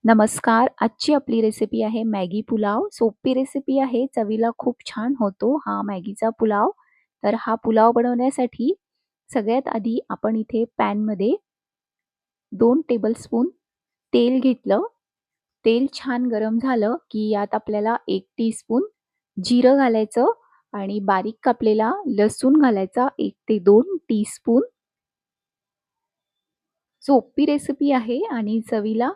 नमस्कार. आजची आपली रेसिपी आहे मॅगी पुलाव. सोपी रेसिपी आहे. चवीला खूप छान होतो हा मॅगीचा पुलाव. तर हा पुलाव बनवण्यासाठी सगळ्यात आधी आपण इथे पॅनमध्ये 2 टेबलस्पून तेल घेतलं. तेल छान गरम झालं, की यात आपल्याला 1 टीस्पून जिरं घालायचं आणि बारीक कापलेला लसूण घालायचा 1 ते 2 टीस्पून. सोपी रेसिपी आहे आणि चवीला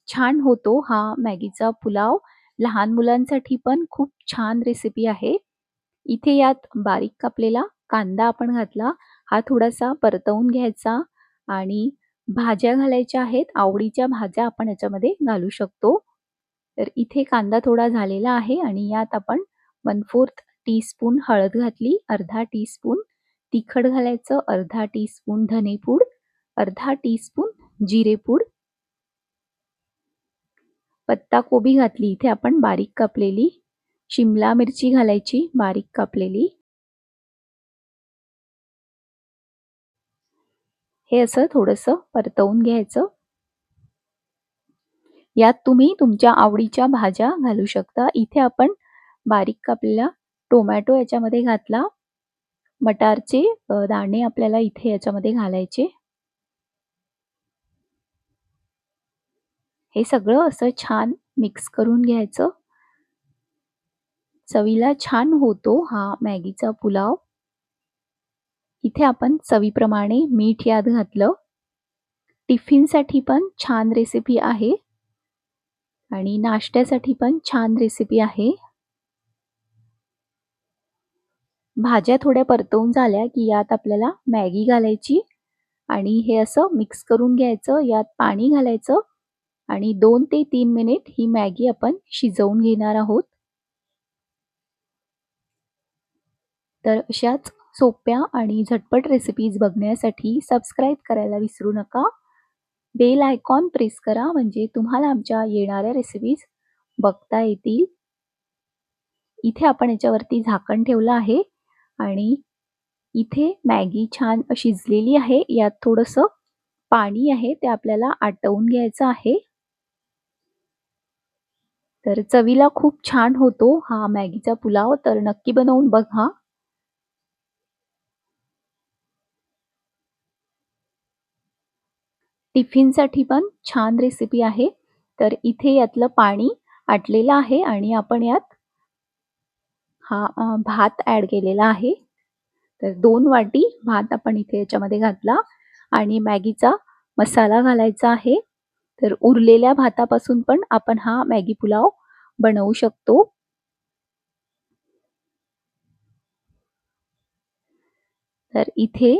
छान होतो हा मॅगीचा पुलाव. लहान मुलांसाठी पण खूप छान रेसिपी आहे. इथे यात बारीक कापलेला कांदा आपण घातला. हा थोडासा परतवून घ्यायचा आणि भाज्या घालायच्या आहेत. आवडीच्या भाज्या आपण याच्यामध्ये घालू शकतो. तर इथे कांदा थोडा झालेला आहे आणि यात आपण 1/4 टीस्पून हळद घातली, अर्धा टीस्पून तिखट घालायचं, अर्धा टीस्पून धनेपूड, अर्धा टीस्पून जिरेपूड, पत्ताकोबी घातली इथे आपण बारीक कापलेली, शिमला मिरची घालायची बारीक कापलेली. हे असं थोडंसं परतवून घ्यायचं. यात तुम्ही तुमच्या आवडीच्या भाज्या घालू शकता. इथे आपण बारीक कापलेला टोमॅटो याच्यामध्ये घातला. मटारचे दाणे आपल्याला इथे याच्यामध्ये घालायचे. हे सगळं असं छान मिक्स करून घ्यायचं. चवीला छान होतो हा मॅगीचा पुलाव. इथे आपण चवीप्रमाणे मीठ यात घातलं. टिफिनसाठी पण छान रेसिपी आहे आणि नाश्त्यासाठी पण छान रेसिपी आहे. भाज्या थोड्या परतवून झाल्या की यात आपल्याला मॅगी घालायची आणि हे असं मिक्स करून घ्यायचं. यात पाणी घालायचं आणि 2 ते 3 मिनिट ही मॅगी आपण शिजवून घेणार आहोत. तर अशाच सोप्या आणि झटपट रेसिपीज बघण्यासाठी सबस्क्राईब करायला विसरू नका. बेल आयकॉन प्रेस करा म्हणजे तुम्हाला आमच्या येणाऱ्या रेसिपीज बघता येतील. इथे आपण याच्यावरती झाकण ठेवलं आहे आणि इथे मॅगी छान शिजलेली आहे. यात थोडंसं पाणी आहे ते आपल्याला आटवून घ्यायचं आहे. तर चवीला खूप छान होतो हा मॅगीचा पुलाव. तर नक्की बनवून बघा. टिफिनसाठी पण छान रेसिपी आहे. तर इथे यातलं पाणी आटलेलं आहे आणि आपण यात भात ॲड केलेला आहे. तर 2 वाटी भात आपण इथे याच्यामध्ये घातला आणि मॅगीचा मसाला घालायचा आहे. तर उरलेल्या भातापासून पण आपण हा मॅगी पुलाव बनवू शकतो. तर इथे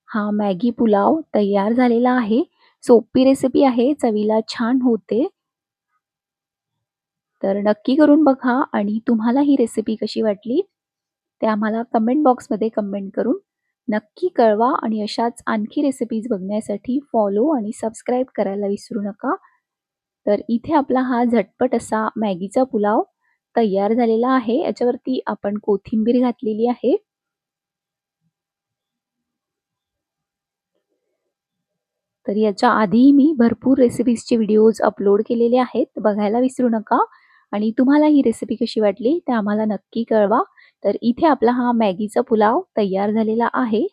हा मॅगी पुलाव तयार झालेला आहे. सोपी रेसिपी आहे, चवीला छान होते. तर नक्की करून बघा आणि तुम्हाला ही रेसिपी कशी वाटली ते आम्हाला कमेंट बॉक्समध्ये कमेंट करून नक्की कळवा आणि अशाच आणखी रेसिपीज बघण्यासाठी फॉलो आणि सबस्क्राईब करायला विसरू नका. तर इथे आपला हा झटपट असा मॅगीचा पुलाव तयार झालेला आहे. याच्यावरती आपण कोथिंबीर घातलेली आहे. तर याच्या आधीही मी भरपूर रेसिपीजचे व्हिडिओज अपलोड केलेले आहेत. बघायला विसरू नका आणि तुम्हाला ही रेसिपी कशी वाटली ते आम्हाला नक्की कळवा. तर इथे आपला हा मॅगीचा पुलाव तयार झालेला आहे.